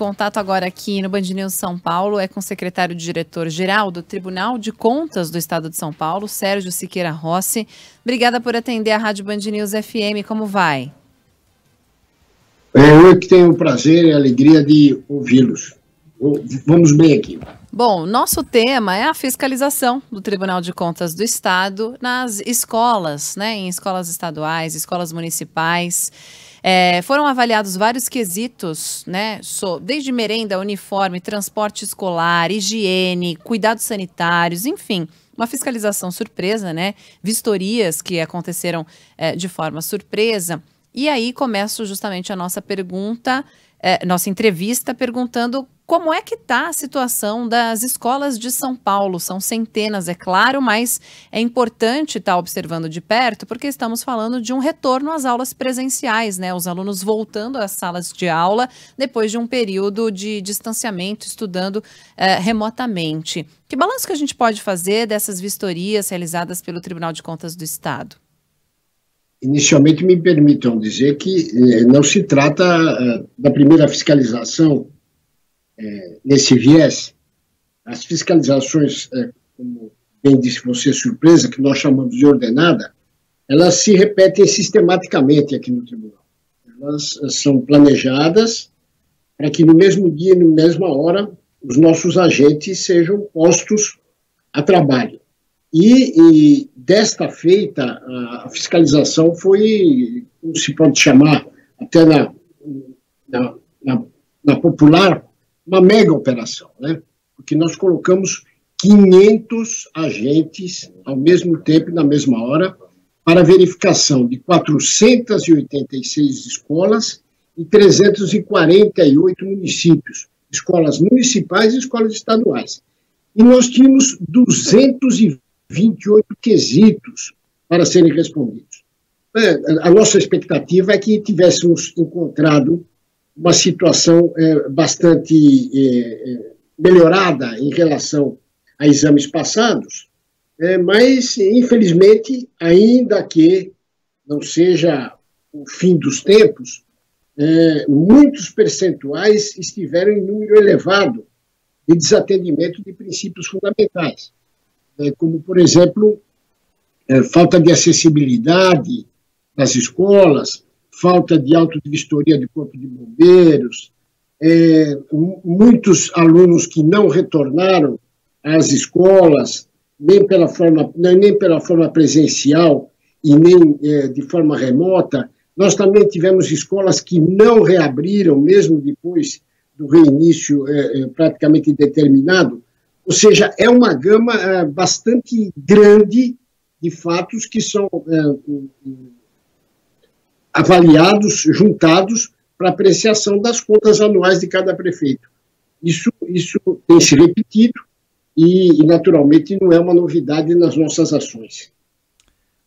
contato agora aqui no Band News São Paulo é com o secretário-diretor-geral do Tribunal de Contas do Estado de São Paulo, Sérgio Siqueira Rossi. Obrigada por atender a Rádio Band News FM. Como vai? Eu que tenho o prazer e a alegria de ouvi-los. Vamos bem aqui. Bom, nosso tema é a fiscalização do Tribunal de Contas do Estado nas escolas, né? Em escolas estaduais, escolas municipais. Foram avaliados vários quesitos, né? Desde merenda, uniforme, transporte escolar, higiene, cuidados sanitários, enfim, uma fiscalização surpresa, né? Vistorias que aconteceram de forma surpresa. E aí começo justamente a nossa pergunta, nossa entrevista, perguntando como é que está a situação das escolas de São Paulo. São centenas, é claro, mas é importante estar observando de perto, porque estamos falando de um retorno às aulas presenciais, né? Os alunos voltando às salas de aula depois de um período de distanciamento, estudando remotamente. Que balanço que a gente pode fazer dessas vistorias realizadas pelo Tribunal de Contas do Estado? Inicialmente, me permitam dizer que não se trata da primeira fiscalização nesse viés. As fiscalizações, como bem disse você, surpresa, que nós chamamos de ordenada, elas se repetem sistematicamente aqui no tribunal. Elas são planejadas para que no mesmo dia e na mesma hora os nossos agentes sejam postos a trabalho. E desta feita, a fiscalização foi, como se pode chamar, até na popular, uma mega operação, né? Porque nós colocamos 500 agentes ao mesmo tempo e na mesma hora para verificação de 486 escolas e 348 municípios, escolas municipais e escolas estaduais. E nós tínhamos 228 quesitos para serem respondidos. A nossa expectativa é que tivéssemos encontrado uma situação bastante melhorada em relação a exames passados, mas, infelizmente, ainda que não seja o fim dos tempos, muitos percentuais estiveram em número elevado de desatendimento de princípios fundamentais, como, por exemplo, falta de acessibilidade nas escolas, falta de auto de vistoria de corpo de bombeiros, muitos alunos que não retornaram às escolas, nem pela forma presencial e nem de forma remota. Nós também tivemos escolas que não reabriram, mesmo depois do reinício praticamente determinado. Ou seja, é uma gama bastante grande de fatos que são avaliados, juntados para apreciação das contas anuais de cada prefeito. Isso tem se repetido e, naturalmente, não é uma novidade nas nossas ações.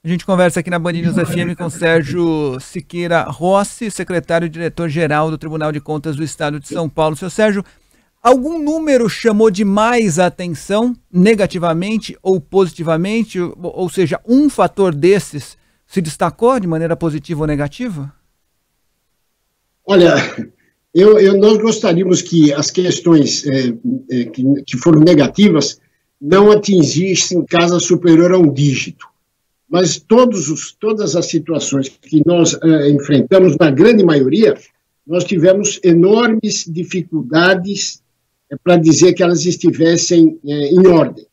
A gente conversa aqui na Band News FM com Sérgio Siqueira Rossi, secretário-diretor-geral do Tribunal de Contas do Estado de São Paulo. Seu Sérgio, algum número chamou demais a atenção, negativamente ou positivamente? Ou seja, um fator desses se destacou de maneira positiva ou negativa? Olha, nós gostaríamos que as questões que foram negativas não atingissem casa superior a um dígito. Mas todas as situações que nós enfrentamos, na grande maioria, nós tivemos enormes dificuldades para dizer que elas estivessem em ordem.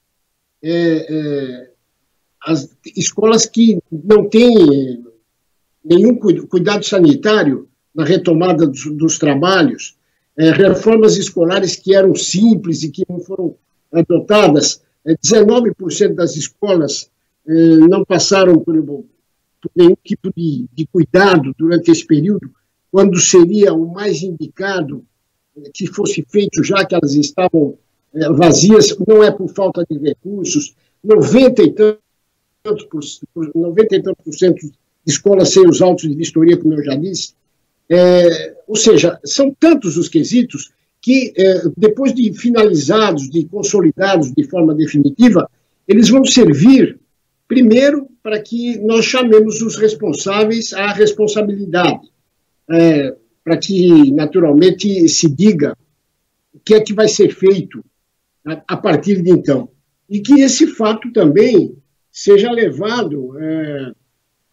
As escolas que não têm nenhum cuidado sanitário na retomada dos trabalhos, reformas escolares que eram simples e que não foram adotadas, 19% das escolas não passaram por nenhum tipo de cuidado durante esse período, quando seria o mais indicado que fosse feito, já que elas estavam vazias. Não é por falta de recursos, 90 e tantos por cento de escolas sem os autos de vistoria, como eu já disse. Ou seja, são tantos os quesitos que, depois de finalizados, de consolidados de forma definitiva, eles vão servir, primeiro, para que nós chamemos os responsáveis à responsabilidade, para que, naturalmente, se diga o que é que vai ser feito a partir de então. E que esse fato também seja levado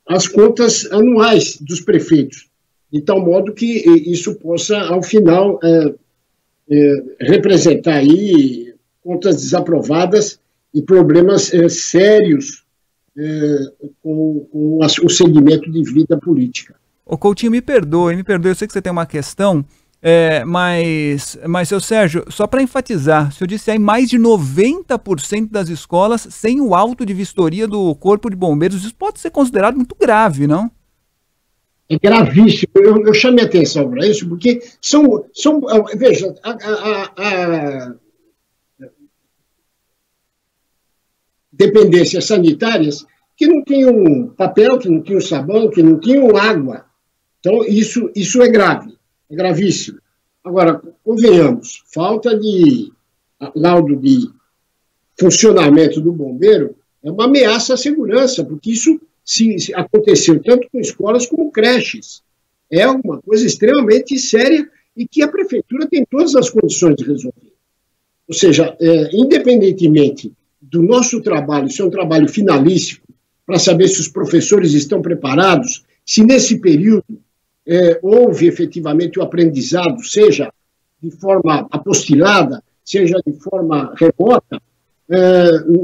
às contas anuais dos prefeitos, de tal modo que isso possa, ao final, representar aí contas desaprovadas e problemas sérios com o segmento de vida política. Ô Coutinho, me perdoe, eu sei que você tem uma questão, mas, seu Sérgio, só para enfatizar, o senhor disse aí mais de 90% das escolas sem o auto de vistoria do Corpo de Bombeiros, isso pode ser considerado muito grave, não? É gravíssimo, eu chamei atenção para isso, porque veja, dependências sanitárias que não tinham papel, que não tinham sabão, que não tinham água. Então, isso é grave, é gravíssimo. Agora, convenhamos, falta de laudo de funcionamento do bombeiro é uma ameaça à segurança, porque isso se aconteceu tanto com escolas como creches. É uma coisa extremamente séria e que a prefeitura tem todas as condições de resolver. Ou seja, independentemente do nosso trabalho, isso é um trabalho finalístico, para saber se os professores estão preparados, se nesse período houve efetivamente o aprendizado, seja de forma apostilada, seja de forma remota,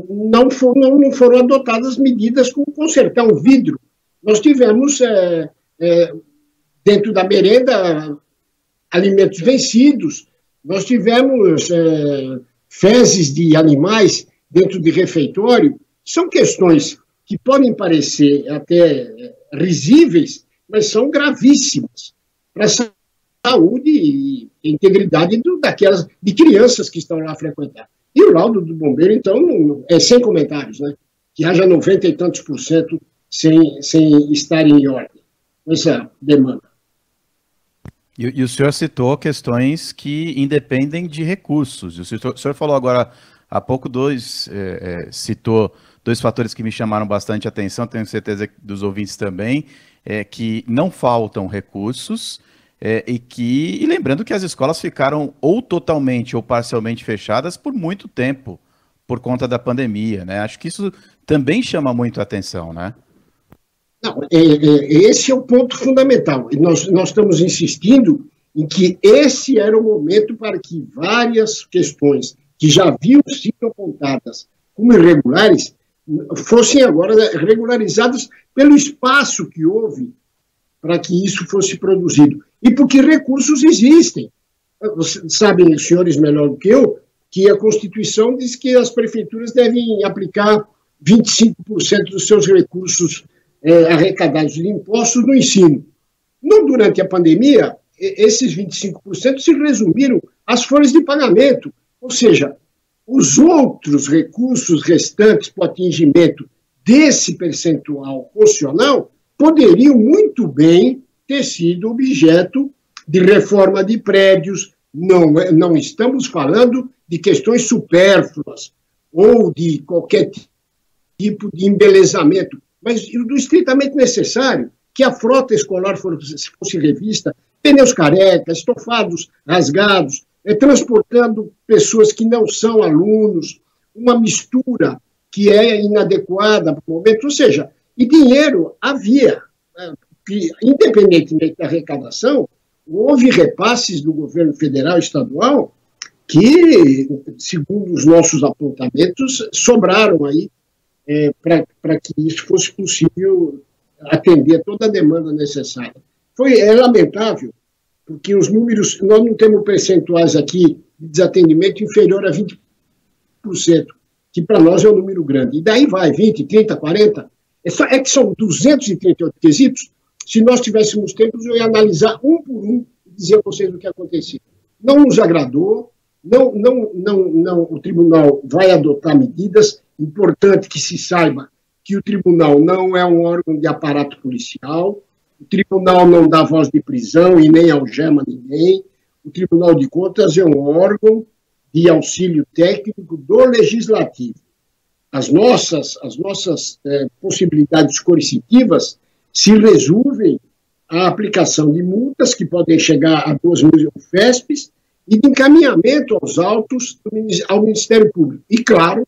não foram adotadas medidas como consertar um vidro. Nós tivemos, dentro da merenda, alimentos vencidos, nós tivemos fezes de animais dentro de refeitório. São questões que podem parecer até risíveis, mas são gravíssimas para a saúde e integridade de crianças que estão lá a frequentar. E o laudo do bombeiro, então, é sem comentários, né? Que haja 90 e tantos % sem estar em ordem com essa demanda. E o senhor citou questões que independem de recursos. O senhor falou agora, há pouco, citou dois fatores que me chamaram bastante atenção, tenho certeza dos ouvintes também, que não faltam recursos, e lembrando que as escolas ficaram ou totalmente ou parcialmente fechadas por muito tempo, por conta da pandemia, né? Acho que isso também chama muito a atenção, né? Não, esse é o ponto fundamental. Nós estamos insistindo em que esse era o momento para que várias questões que já haviam sido apontadas como irregulares fossem agora regularizadas pelo espaço que houve para que isso fosse produzido. E porque recursos existem. Sabem os senhores melhor do que eu, que a Constituição diz que as prefeituras devem aplicar 25% dos seus recursos arrecadados de impostos no ensino. Não durante a pandemia, esses 25% se resumiram às folhas de pagamento, ou seja, os outros recursos restantes para o atingimento desse percentual constitucional poderiam muito bem ter sido objeto de reforma de prédios. Não estamos falando de questões supérfluas ou de qualquer tipo de embelezamento, mas do estritamente necessário, que a frota escolar fosse revista, pneus carecas, estofados rasgados, transportando pessoas que não são alunos, uma mistura que é inadequada para o momento, ou seja, e dinheiro havia, que, independentemente da arrecadação, houve repasses do governo federal e estadual que, segundo os nossos apontamentos, sobraram aí para que isso fosse possível atender toda a demanda necessária. É lamentável, porque os números, nós não temos percentuais aqui de desatendimento inferior a 20%, que para nós é um número grande. E daí vai, 20, 30, 40. É que são 238 quesitos. Se nós tivéssemos tempo, eu ia analisar um por um e dizer a vocês o que aconteceu. Não nos agradou, o tribunal vai adotar medidas. Importante que se saiba que o tribunal não é um órgão de aparato policial, o tribunal não dá voz de prisão e nem algema ninguém, o Tribunal de Contas é um órgão de auxílio técnico do Legislativo. As nossas possibilidades coercitivas se resumem à aplicação de multas que podem chegar a 2.000 UFESPs e de encaminhamento aos autos ao Ministério Público. E, claro,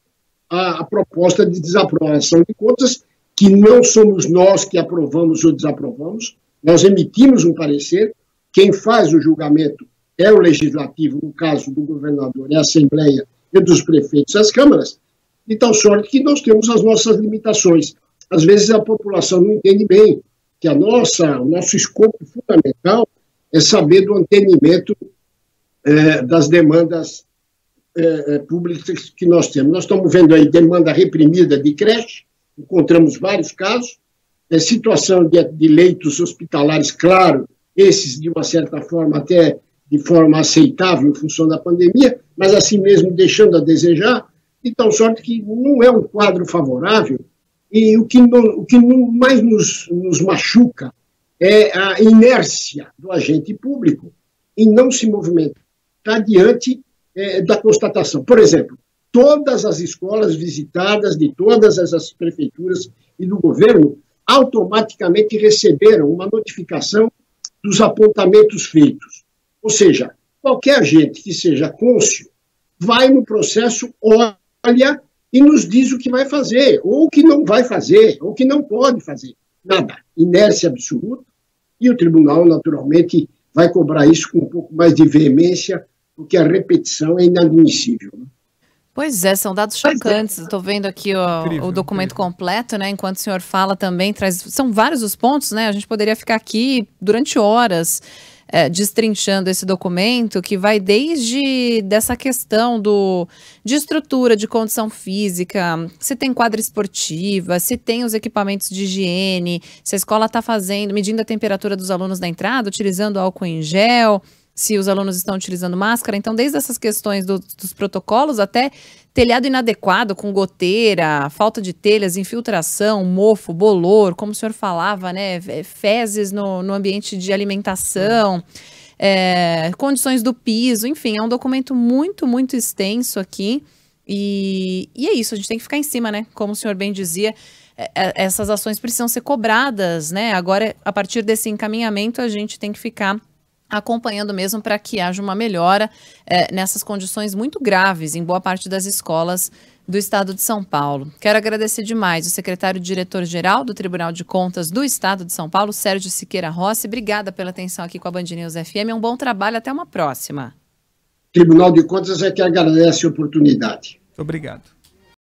a proposta de desaprovação de contas, que não somos nós que aprovamos ou desaprovamos, nós emitimos um parecer, quem faz o julgamento é o Legislativo, no caso do governador, é a Assembleia e dos prefeitos, as câmaras, de tal sorte que nós temos as nossas limitações. Às vezes a população não entende bem que o nosso escopo fundamental é saber do atendimento das demandas públicas que nós temos. Nós estamos vendo aí demanda reprimida de creche, encontramos vários casos, situação de leitos hospitalares, claro, esses de uma certa forma até de forma aceitável em função da pandemia, mas assim mesmo deixando a desejar, de tal sorte que não é um quadro favorável, e o que mais nos machuca é a inércia do agente público em não se movimentar diante da constatação. Por exemplo, todas as escolas visitadas de todas essas prefeituras e do governo automaticamente receberam uma notificação dos apontamentos feitos. Ou seja, qualquer agente que seja cônscio vai no processo, olha e nos diz o que vai fazer, ou o que não vai fazer, ou o que não pode fazer. Nada. Inércia absoluta. E o tribunal, naturalmente, vai cobrar isso com um pouco mais de veemência, porque a repetição é inadmissível. Pois é, são dados chocantes. Estou vendo aqui o documento completo, né? Enquanto o senhor fala também, são vários os pontos, né? A gente poderia ficar aqui durante horas destrinchando esse documento, que vai desde dessa questão de estrutura, de condição física, se tem quadra esportiva, se tem os equipamentos de higiene, se a escola está medindo a temperatura dos alunos na entrada, utilizando álcool em gel, se os alunos estão utilizando máscara. Então, desde essas questões dos protocolos até telhado inadequado, com goteira, falta de telhas, infiltração, mofo, bolor, como o senhor falava, né, fezes no ambiente de alimentação, condições do piso, enfim, é um documento muito, muito extenso aqui. E é isso, a gente tem que ficar em cima, né? Como o senhor bem dizia, essas ações precisam ser cobradas, né? Agora, a partir desse encaminhamento, a gente tem que ficar acompanhando mesmo para que haja uma melhora nessas condições muito graves em boa parte das escolas do estado de São Paulo. Quero agradecer demais o secretário-diretor-geral do Tribunal de Contas do estado de São Paulo, Sérgio Siqueira Rossi. Obrigada pela atenção aqui com a Band News FM. Um bom trabalho, até uma próxima. O Tribunal de Contas é que agradece a oportunidade. Muito obrigado.